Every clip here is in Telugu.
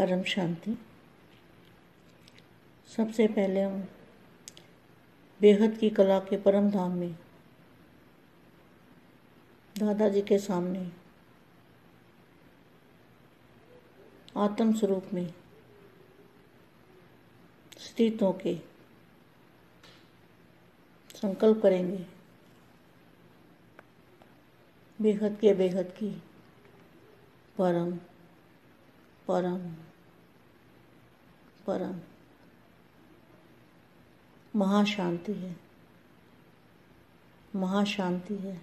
परम शांति। सबसे पहले हम बेहद की कला के परम धाम में दादाजी के सामने आत्म स्वरूप में स्थित होके संकल्प करेंगे बेहद के बेहद की परम परम परम महाशांति है, महाशांति है,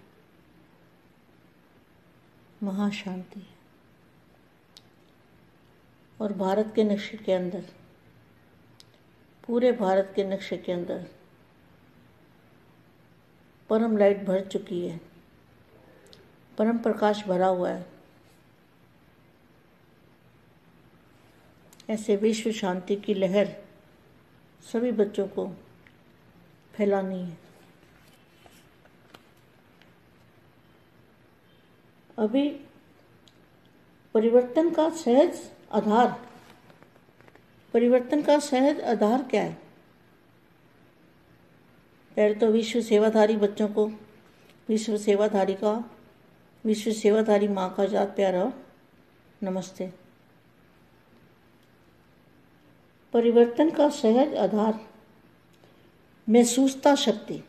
महाशांति है। और भारत के नक्शे के अंदर, पूरे भारत के नक्शे के अंदर परम लाइट भर चुकी है, परम प्रकाश भरा हुआ है। ऐसे विश्व शांति की लहर सभी बच्चों को फैलानी है। अभी परिवर्तन का सहज आधार, परिवर्तन का सहज आधार क्या है? पहले तो विश्व सेवाधारी बच्चों को विश्व सेवाधारी माँ का याद प्यारा नमस्ते। परिवर्तन का सहज आधार महसूसता शक्ति,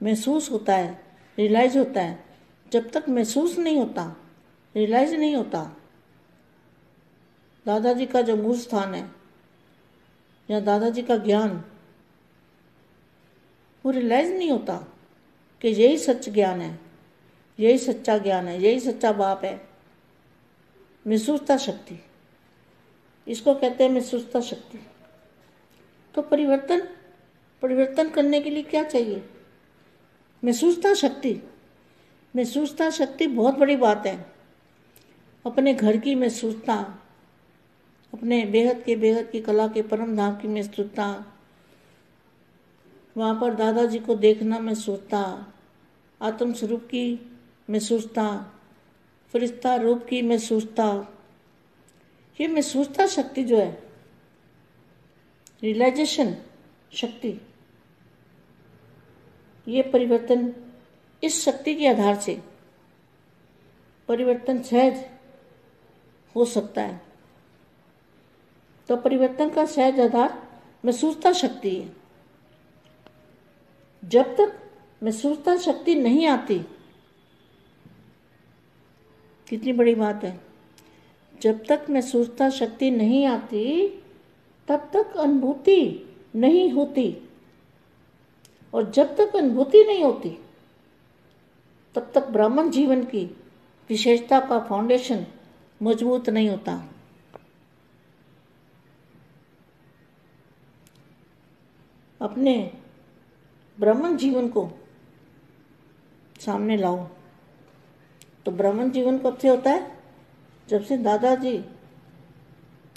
महसूस होता है, रियलाइज होता है। जब तक महसूस नहीं होता, रियलाइज नहीं होता, दादाजी का जो मूल स्थान है या दादाजी का ज्ञान, वो रियलाइज नहीं होता कि यही सच ज्ञान है, यही सच्चा ज्ञान है, यही सच्चा बाप है। महसूसता शक्ति, इसको कहते हैं महसूसता शक्ति। तो परिवर्तन करने के लिए क्या चाहिए? महसूसता शक्ति। महसूसता शक्ति बहुत बड़ी बात है। अपने घर की महसूसता, अपने बेहद की कला के परम धाम की महसूसता, वहाँ पर दादाजी को देखना महसूसता, आत्म स्वरूप की महसूसता, फरिश्ता रूप की महसूसता। ये महसूसता शक्ति जो है, रियलाइजेशन शक्ति, ये परिवर्तन, इस शक्ति के आधार से परिवर्तन सहज हो सकता है। तो परिवर्तन का सहज आधार महसूसता शक्ति है। जब तक महसूसता शक्ति नहीं आती, कितनी बड़ी बात है, जब तक महसूसता शक्ति नहीं आती तब तक अनुभूति नहीं होती, और जब तक अनुभूति नहीं होती तब तक ब्राह्मण जीवन की विशेषता का फाउंडेशन मजबूत नहीं होता। अपने ब्राह्मण जीवन को सामने लाओ। तो ब्राह्मण जीवन कब से होता है? जब से दादाजी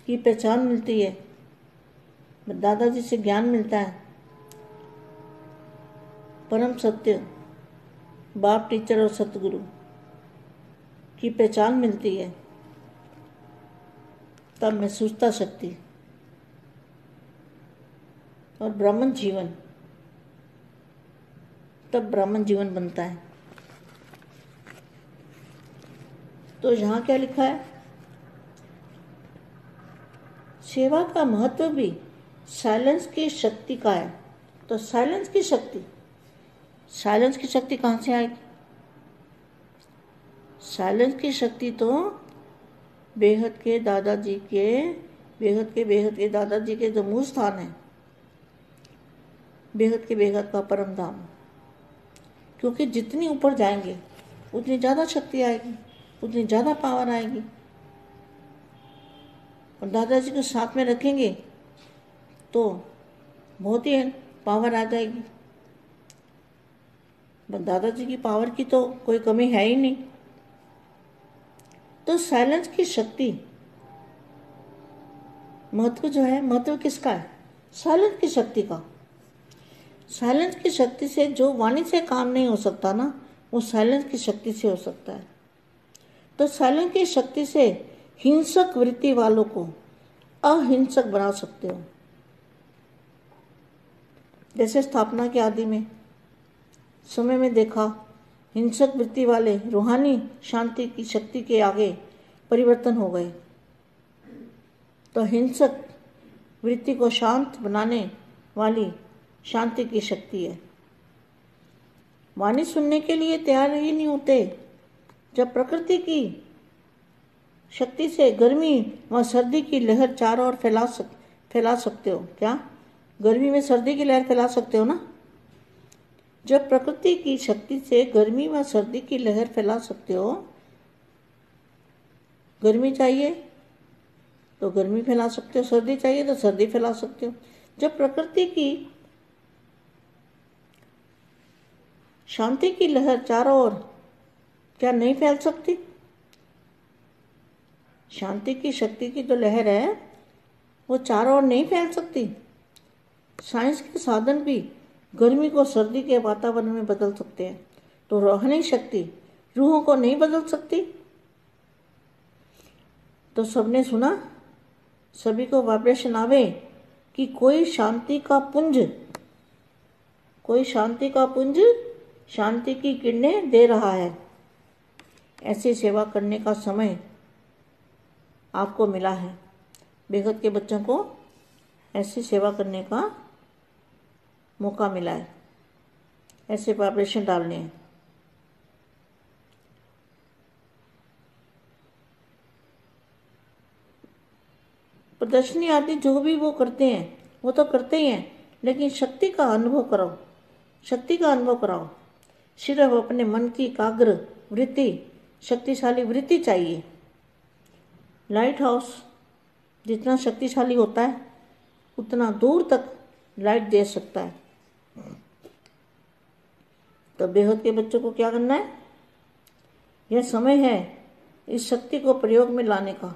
की पहचान मिलती है, दादाजी से ज्ञान मिलता है, परम सत्य बाप, टीचर और सतगुरु की पहचान मिलती है, तब महसूसता शक्ति और ब्राह्मण जीवन, तब ब्राह्मण जीवन बनता है। तो यहाँ क्या लिखा है? सेवा का महत्व भी साइलेंस की शक्ति का है। तो साइलेंस की शक्ति, साइलेंस की शक्ति कहाँ से आएगी? साइलेंस की शक्ति तो बेहद के दादाजी के जो मूल स्थान है, बेहद का परम धाम। क्योंकि जितनी ऊपर जाएंगे उतनी ज़्यादा शक्ति आएगी, उतनी ज़्यादा पावर आएगी। और दादाजी को साथ में रखेंगे तो बहुत ही पावर आ जाएगी। दादाजी की पावर की तो कोई कमी है ही नहीं। तो साइलेंस की शक्ति महत्व जो है, महत्व किसका है? साइलेंस की शक्ति का। साइलेंस की शक्ति से जो वाणी से काम नहीं हो सकता ना, वो साइलेंस की शक्ति से हो सकता है। तो साइलेंस की शक्ति से हिंसक वृत्ति वालों को अहिंसक बना सकते हो। जैसे स्थापना के आदि में समय में देखा, हिंसक वृत्ति वाले रूहानी शांति की शक्ति के आगे परिवर्तन हो गए। तो हिंसक वृत्ति को शांत बनाने वाली शांति की शक्ति है। वाणी सुनने के लिए तैयार ही नहीं होते। जब प्रकृति की शक्ति से गर्मी व सर्दी की लहर चारों ओर फैला सकते हो। क्या गर्मी में सर्दी की लहर फैला सकते हो ना? जब प्रकृति की शक्ति से गर्मी व सर्दी की लहर फैला सकते हो, गर्मी चाहिए तो गर्मी फैला सकते हो, सर्दी चाहिए तो सर्दी फैला सकते हो। जब प्रकृति की शांति की लहर चारों ओर क्या नहीं फैल सकती? शांति की शक्ति की जो लहर है वो चारों ओर नहीं फैल सकती। साइंस के साधन भी गर्मी को सर्दी के वातावरण में बदल सकते हैं, तो रूहानी शक्ति रूहों को नहीं बदल सकती। तो सबने सुना, सभी को वाइब्रेशन आवे कि कोई शांति का पुंज शांति की किरणें दे रहा है। ऐसी सेवा करने का समय आपको मिला है। बेहद के बच्चों को ऐसी सेवा करने का मौका मिला है, ऐसे वाइब्रेशन डालने हैं। प्रदर्शनी आदि जो भी वो करते हैं वो तो करते ही हैं, लेकिन शक्ति का अनुभव कराओ। सिर्फ अपने मन की एकाग्र वृत्ति, शक्तिशाली वृत्ति चाहिए। लाइट हाउस जितना शक्तिशाली होता है उतना दूर तक लाइट दे सकता है। तो बेहद के बच्चों को क्या करना है? यह समय है इस शक्ति को प्रयोग में लाने का।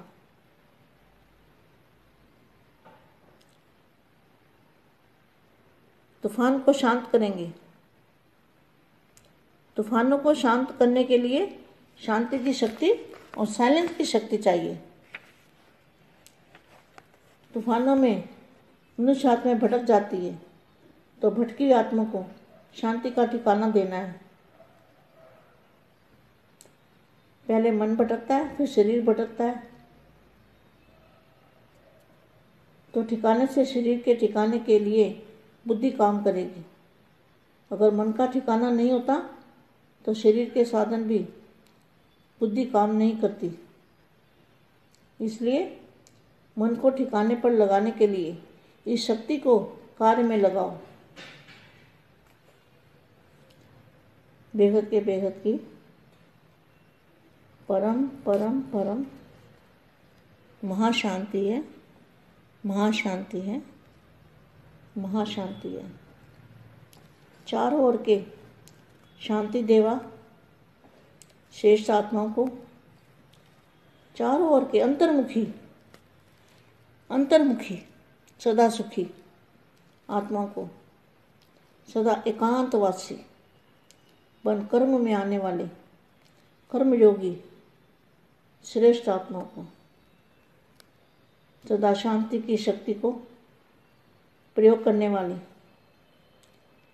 तूफान को शांत करेंगे। तूफानों को शांत करने के लिए शांति की शक्ति और साइलेंस की शक्ति चाहिए। तूफानों में मनुष्य आत्मा भटक जाती है, तो भटकी आत्मा को शांति का ठिकाना देना है। पहले मन भटकता है, फिर शरीर भटकता है। तो ठिकाने से शरीर के ठिकाने के लिए बुद्धि काम करेगी। अगर मन का ठिकाना नहीं होता तो शरीर के साधन भी बुद्धि काम नहीं करती। इसलिए मन को ठिकाने पर लगाने के लिए इस शक्ति को कार्य में लगाओ। बेहद की परम परम परम महाशांति है, महाशांति है, महाशांति है। चारों ओर के शांति देवा श्रेष्ठ आत्माओं को, चारों ओर के अंतर्मुखी सदा सुखी आत्माओं को, सदा एकांतवासी बन कर्म में आने वाले कर्मयोगी श्रेष्ठ आत्माओं को, सदा शांति की शक्ति को प्रयोग करने वाली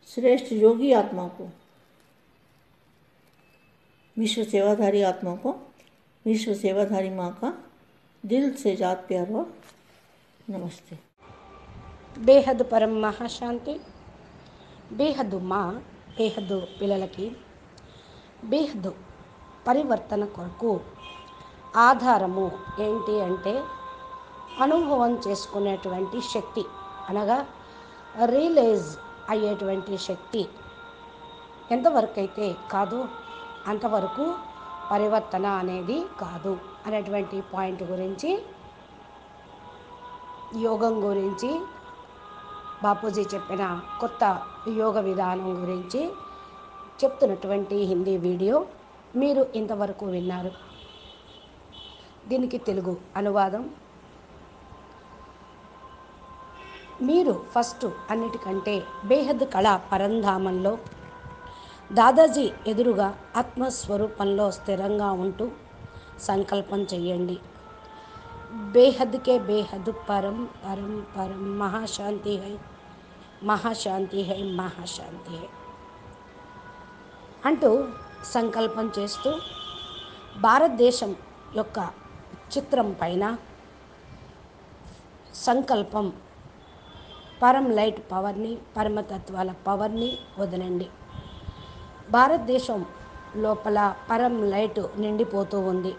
श्रेष्ठ योगी आत्माओं को, विश्व सेवाधारी आत्माओं को, विश्व सेवाधारी माँ का दिल से जात प्यार और नमस्ते। బేహద్దు పరం మహాశాంతి, బేహద్దు మా బేహద్దు పిల్లలకి బేహద్దు పరివర్తన కొరకు ఆధారము ఏంటి అంటే అనుభవం చేసుకునేటువంటి శక్తి, అనగా రియలైజ్ అయ్యేటువంటి శక్తి ఎంతవరకు అయితే కాదు అంతవరకు పరివర్తన అనేది కాదు అనేటువంటి పాయింట్ గురించి, యోగం గురించి, బాపూజీ చెప్పిన కొత్త యోగ విధానం గురించి చెప్తున్నటువంటి హిందీ వీడియో మీరు ఇంతవరకు విన్నారు. దీనికి తెలుగు అనువాదం. మీరు ఫస్ట్ అన్నిటికంటే బేహద్ కళా పరంధామంలో దాదాజీ ఎదురుగా ఆత్మస్వరూపంలో స్థిరంగా ఉంటూ సంకల్పం చెయ్యండి. బేహద్కే బేహద్ పరం పరం పరం మహాశాంతి హై, మహాశాంతి హై, మహాశాంతి హై అంటూ సంకల్పం చేస్తూ భారతదేశం యొక్క చిత్రం పైన సంకల్పం పరం లైట్ పవర్ని, పరమతత్వాల పవర్ని వదలండి. భారతదేశం లోపల పరం లైట్ నిండిపోతూ ఉంది,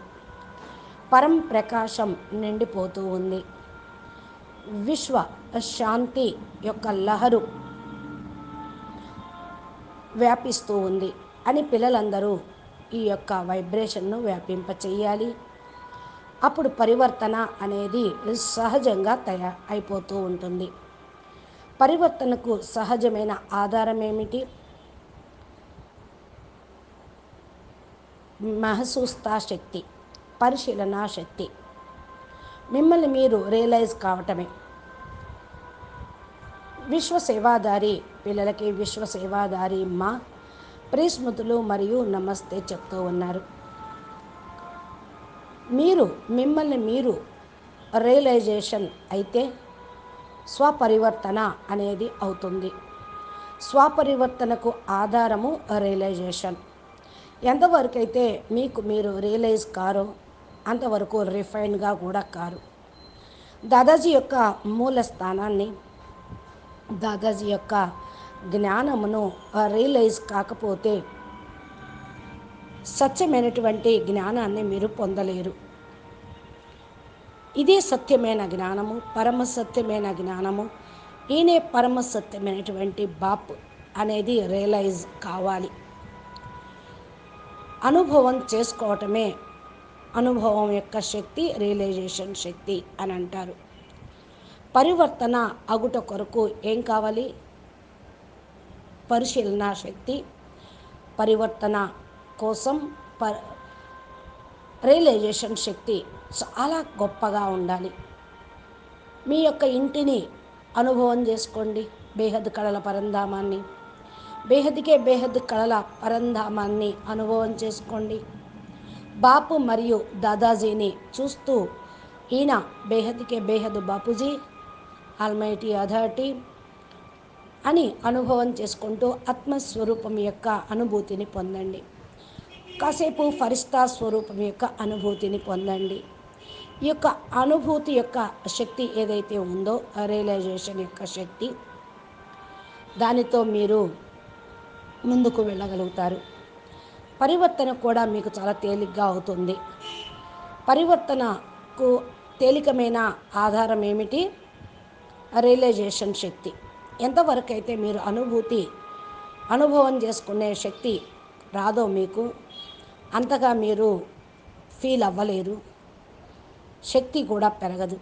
పరం ప్రకాశం నిండిపోతూ ఉంది. విశ్వ శాంతి యొక్క లహరు వ్యాపిస్తూ ఉంది అని పిల్లలందరూ ఈ యొక్క వైబ్రేషన్ను వ్యాపింపచేయాలి. అప్పుడు పరివర్తన అనేది సహజంగా అయిపోతూ ఉంటుంది. పరివర్తనకు సహజమైన ఆధారం ఏమిటి? మహసూస్తా శక్తి, పరిశీలనా శక్తి. మిమ్మల్ని మీరు రియలైజ్ కావటమే. విశ్వసేవాదారి పిల్లలకి విశ్వసేవాదారి మా ప్రియస్మృతులు మరియు నమస్తే చెప్తూ ఉన్నారు. మీరు మిమ్మల్ని మీరు రియలైజేషన్ అయితే స్వపరివర్తన అనేది అవుతుంది. స్వపరివర్తనకు ఆధారము రియలైజేషన్. ఎంతవరకైతే మీకు మీరు రియలైజ్ కారో అంతవరకు రిఫైన్డ్గా కూడా కారు. దాదాజీ యొక్క మూల స్థానాన్ని, దాదాజీ యొక్క జ్ఞానమును రియలైజ్ కాకపోతే సత్యమైనటువంటి జ్ఞానాన్ని మీరు పొందలేరు. ఇదే సత్యమైన జ్ఞానము, పరమ సత్యమైన జ్ఞానము. ఈయనే పరమ సత్యమైనటువంటి బాప్ అనేది రియలైజ్ కావాలి. అనుభవం చేసుకోవటమే అనుభవం యొక్క శక్తి, రియలైజేషన్ శక్తి అని అంటారు. పరివర్తన అగుట కొరకు ఏం కావాలి? పరిశీలన శక్తి. పరివర్తన కోసం రియలైజేషన్ శక్తి చాలా గొప్పగా ఉండాలి. మీ యొక్క ఇంటిని అనుభవం చేసుకోండి, బేహద్ కళల పరంధామాన్ని. బేహద్కే బేహద్ కళల పరంధామాన్ని అనుభవం చేసుకోండి. బాపు మరియు దాదాజీని చూస్తూ ఈయన బేహద్కే బేహద్ బాపూజీ, ఆల్మైటీ అథారిటీ అని అనుభవం చేసుకుంటూ ఆత్మస్వరూపం యొక్క అనుభూతిని పొందండి. కాసేపు ఫరిస్తా స్వరూపం యొక్క అనుభూతిని పొందండి. ఈ యొక్క అనుభూతి యొక్క శక్తి ఏదైతే ఉందో, రియలైజేషన్ యొక్క శక్తి, దానితో మీరు ముందుకు వెళ్ళగలుగుతారు. పరివర్తన కూడా మీకు చాలా తేలిగ్గా అవుతుంది. పరివర్తనకు తేలికమైన ఆధారం ఏమిటి? రియలైజేషన్ శక్తి. ఎంతవరకైతే మీరు అనుభవం చేసుకునే శక్తి రాదో మీకు, అంతగా మీరు ఫీల్ అవ్వలేరు. శక్తి కూడా పెరగదు,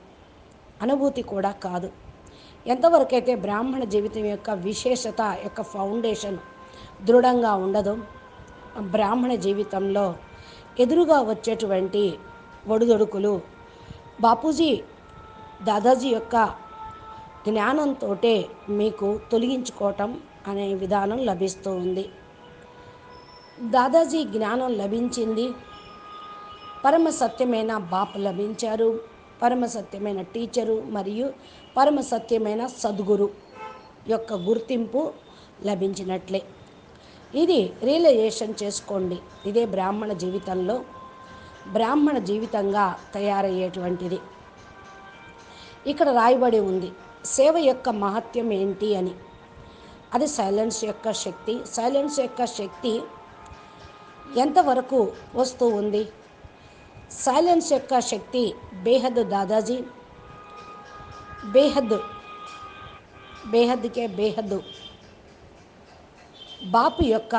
అనుభూతి కూడా కాదు. ఎంతవరకైతే బ్రాహ్మణ జీవితం యొక్క విశేషత యొక్క ఫౌండేషన్ దృఢంగా ఉండదో, బ్రాహ్మణ జీవితంలో ఎదురుగా వచ్చేటువంటి ఒడిదొడుకులు బాపూజీ, దాదాజీ యొక్క జ్ఞానంతో మీకు తొలగించుకోవటం అనే విధానం లభిస్తూ ఉంది. దాదాజీ జ్ఞానం లభించింది, పరమ సత్యమైన బాపు లభించారు, పరమ సత్యమైన టీచరు మరియు పరమ సత్యమైన సద్గురు యొక్క గుర్తింపు లభించినట్లే. ఇది రియలైజేషన్ చేసుకోండి. ఇదే బ్రాహ్మణ జీవితంలో బ్రాహ్మణ జీవితంగా తయారయ్యేటువంటిది. ఇక్కడ రాయబడి ఉంది సేవ యొక్క మహత్యం ఏంటి అని. అది సైలెన్స్ యొక్క శక్తి. సైలెన్స్ యొక్క శక్తి ఎంతవరకు వస్తూ ఉంది? సైలెన్స్ యొక్క శక్తి బేహద్ దాదాజీ, బేహద్కే బేహద్ బాపు యొక్క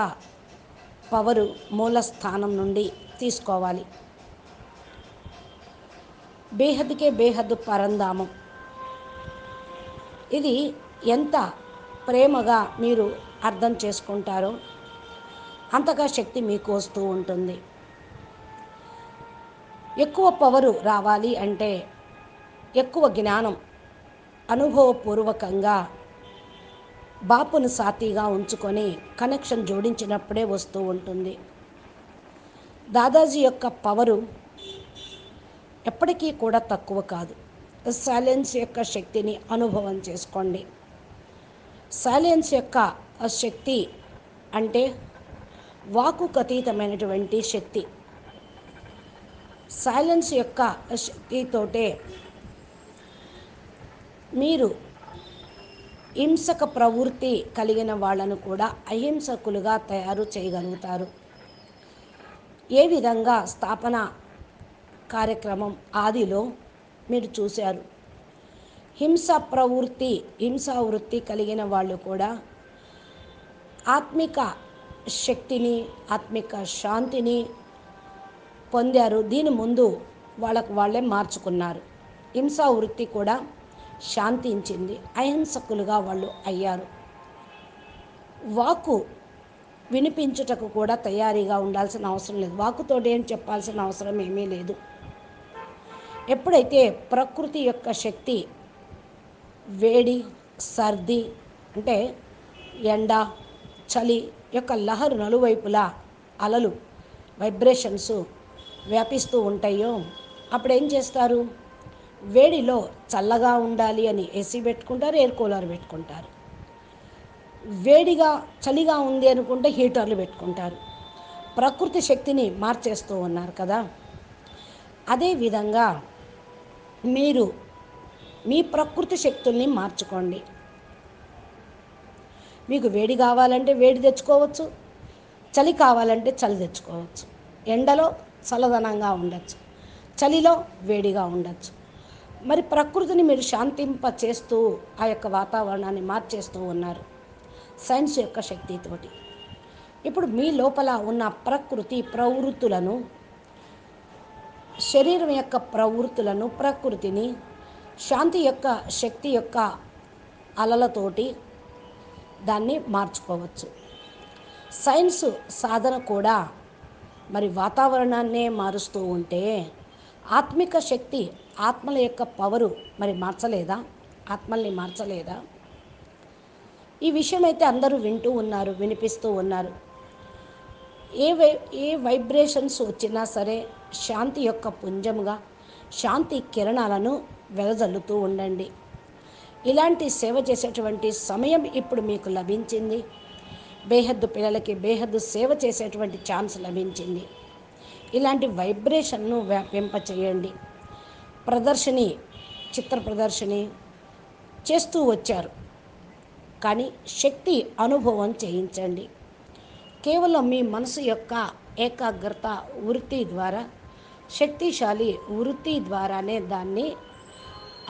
పవరు మూల స్థానం నుండి తీసుకోవాలి. బేహద్కే బేహద్ పరంధామం. ఇది ఎంత ప్రేమగా మీరు అర్థం చేసుకుంటారో అంతగా శక్తి మీకు వస్తూ ఉంటుంది. ఎక్కువ పవరు రావాలి అంటే ఎక్కువ జ్ఞానం అనుభవపూర్వకంగా బాపును సాతిగా ఉంచుకొని కనెక్షన్ జోడించినప్పుడే వస్తూ ఉంటుంది. దాదాజీ యొక్క పవరు ఎప్పటికీ కూడా తక్కువ కాదు. సైలెన్స్ యొక్క శక్తిని అనుభవం చేసుకోండి. సైలెన్స్ యొక్క శక్తి అంటే వాక్కుకు అతీతమైనటువంటి శక్తి. సైలెన్స్ యొక్క శక్తితోటే మీరు హింసక ప్రవృత్తి కలిగిన వాళ్ళను కూడా అహింసకులుగా తయారు చేయగలుగుతారు. ఏ విధంగా స్థాపన కార్యక్రమం ఆదిలో మీరు చూశారు. హింసావృత్తి కలిగిన వాళ్ళు కూడా ఆత్మిక శక్తిని, ఆత్మిక శాంతిని పొందారు. దీని ముందు వాళ్ళకు వాళ్ళే మార్చుకున్నారు. హింసావృత్తి కూడా శాంతించింది, అహింసకులుగా వాళ్ళు అయ్యారు. వాక్కు వినిపించుటకు కూడా తయారీగా ఉండాల్సిన అవసరం లేదు. వాక్కుతోటి ఏం చెప్పాల్సిన అవసరం ఏమీ లేదు. ఎప్పుడైతే ప్రకృతి యొక్క శక్తి వేడి, సర్ది అంటే ఎండ, చలి యొక్క లహరు నలువైపులా అలలు, వైబ్రేషన్స్ వ్యాపిస్తూ ఉంటాయో అప్పుడు ఏం చేస్తారు? వేడిలో చల్లగా ఉండాలి అని ఏసీ పెట్టుకుంటారు, ఎయిర్ కూలర్ పెట్టుకుంటారు. వేడిగా చలిగా ఉంది అనుకుంటే హీటర్లు పెట్టుకుంటారు. ప్రకృతి శక్తిని మార్చేస్తూ ఉన్నారు కదా. అదేవిధంగా మీరు మీ ప్రకృతి శక్తుల్ని మార్చుకోండి. మీకు వేడి కావాలంటే వేడి తెచ్చుకోవచ్చు, చలి కావాలంటే చలి తెచ్చుకోవచ్చు. ఎండలో చల్లదనంగా ఉండొచ్చు, చలిలో వేడిగా ఉండొచ్చు. మరి ప్రకృతిని మీరు శాంతింప చేస్తూ ఆ యొక్క వాతావరణాన్ని మార్చేస్తూ ఉన్నారు సైన్స్ యొక్క శక్తితోటి. ఇప్పుడు మీ లోపల ఉన్న ప్రకృతి ప్రవృత్తులను, శరీరం యొక్క ప్రవృత్తులను, ప్రకృతిని శాంతి యొక్క శక్తి యొక్క అలలతోటి దాన్ని మార్చుకోవచ్చు. సైన్స్ సాధన కూడా మరి వాతావరణాన్నే మారుస్తూ ఉంటే ఆత్మిక శక్తి, ఆత్మల యొక్క పవరు మరి మార్చలేదా? ఆత్మల్ని మార్చలేదా? ఈ విషయం అయితే అందరూ వింటూ ఉన్నారు, వినిపిస్తూ ఉన్నారు. ఏ వైబ్రేషన్స్ వచ్చినా సరే శాంతి యొక్క పుంజముగా శాంతి కిరణాలను వెదజల్లుతూ ఉండండి. ఇలాంటి సేవ చేసేటువంటి సమయం ఇప్పుడు మీకు లభించింది. బేహద్దు పిల్లలకి బేహద్దు సేవ చేసేటువంటి ఛాన్స్ లభించింది. ఇలాంటి వైబ్రేషన్ను వ్యాపింప చేయండి. చిత్ర ప్రదర్శని చేస్తూ వచ్చారు, కానీ శక్తి అనుభవం చేయించండి. కేవలం మీ మనసు యొక్క ఏకాగ్రత వృత్తి ద్వారా, శక్తిశాలి వృత్తి ద్వారానే దాన్ని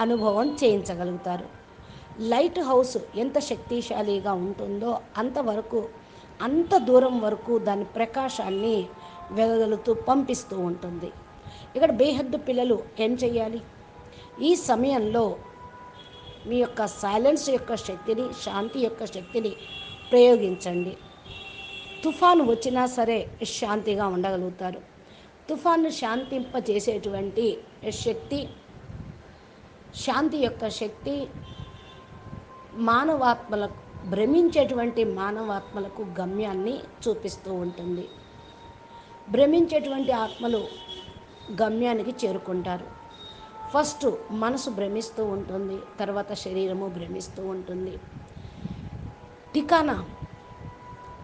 అనుభవం చేయించగలుగుతారు. లైట్ హౌస్ ఎంత శక్తిశాలిగా ఉంటుందో అంత దూరం వరకు దాని ప్రకాశాన్ని వెదజల్లుతూ పంపిస్తూ ఉంటుంది. ఇక్కడ బేహద్దు పిల్లలు ఏం చేయాలి? ఈ సమయంలో మీ యొక్క సైలెన్స్ యొక్క శక్తిని, శాంతి యొక్క శక్తిని ప్రయోగించండి. తుఫాను వచ్చినా సరే శాంతిగా ఉండగలుగుతారు. తుఫాను శాంతింపజేసేటువంటి శక్తి, శాంతి యొక్క శక్తి మానవాత్మలకు, భ్రమించేటువంటి మానవాత్మలకు గమ్యాన్ని చూపిస్తూ ఉంటుంది. భ్రమించేటువంటి ఆత్మలు గమ్యానికి చేరుకుంటారు. ఫస్ట్ మనసు భ్రమిస్తూ ఉంటుంది, తర్వాత శరీరము భ్రమిస్తూ ఉంటుంది. ఠికానా,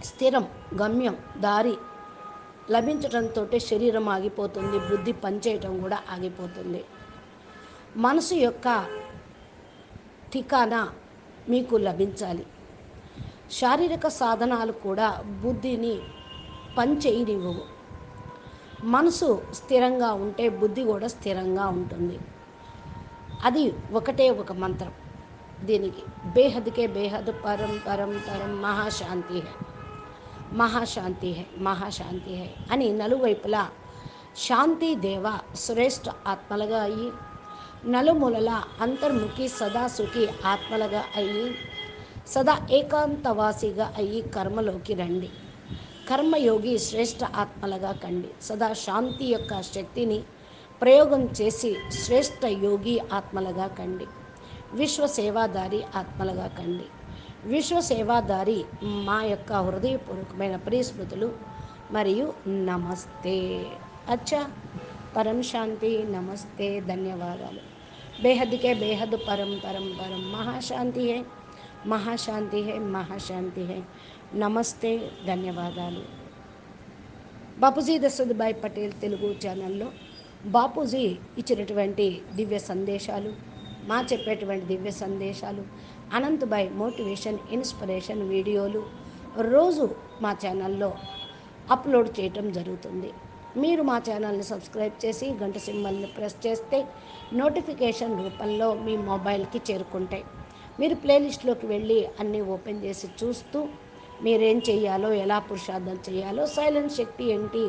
స్థిరం, గమ్యం, దారి లభించడంతో శరీరం ఆగిపోతుంది, బుద్ధి పనిచేయటం కూడా ఆగిపోతుంది. మనసు యొక్క ఠికానా మీకు లభించాలి. శారీరక సాధనాలు కూడా బుద్ధిని పనిచేయనివ్వవు. మనసు స్థిరంగా ఉంటే బుద్ధి కూడా స్థిరంగా ఉంటుంది. అది ఒకటే ఒక మంత్రం దీనికి. బేహద్కే బేహద్, పరం పరం పరం, మహాశాంతి హై, మహాశాంతి హై, మహాశాంతి హై అని నలువైపులా శాంతి దేవ శ్రేష్ఠ ఆత్మలుగా అయ్యి, నలుమూలల అంతర్ముఖి సదా సుఖి ఆత్మలుగా అయ్యి, సదా ఏకాంతవాసిగా అయ్యి కర్మలోకి రండి. కర్మయోగి శ్రేష్ఠ ఆత్మలుగా కండి. సదా శాంతి యొక్క శక్తిని ప్రయోగం చేసి శ్రేష్ఠ యోగి ఆత్మలుగా కండి. విశ్వసేవాదారి ఆత్మలుగా కండి. విశ్వసేవాదారి మా యొక్క హృదయపూర్వకమైన ప్రియస్మృతులు మరియు నమస్తే. అచ్చా పరం శాంతి. నమస్తే, ధన్యవాదాలు. బేహద్కే బేహద్ పరం పరం పరం మహాశాంతి హై, మహాశాంతి హై, మహాశాంతి హై. నమస్తే, ధన్యవాదాలు. బాపూజీ దశరథభాయ్ పటేల్ తెలుగు ఛానల్లో బాపూజీ ఇచ్చినటువంటి దివ్య సందేశాలు, మా చెప్పేటువంటి దివ్య సందేశాలు, అనంతభాయ్ మోటివేషన్ ఇన్స్పిరేషన్ వీడియోలు రోజు మా ఛానల్లో అప్లోడ్ చేయటం జరుగుతుంది. మీరు మా ఛానల్ని సబ్స్క్రైబ్ చేసి గంట సింబల్ని ప్రెస్ చేస్తే నోటిఫికేషన్ రూపంలో మీ మొబైల్కి చేరుకుంటాయి. మీరు ప్లేలిస్ట్లోకి వెళ్ళి అన్నీ ఓపెన్ చేసి చూస్తూ మీరేం చేయాలో, ఎలా పురుషార్థం చేయాలో, సైలెన్స్ శక్తి ఏంటి,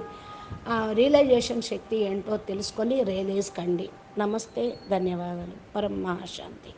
రియలైజేషన్ శక్తి ఏంటో తెలుసుకొని రియలైజ్ కండి. నమస్తే, ధన్యవాదాలు. పరం మహాశాంతి.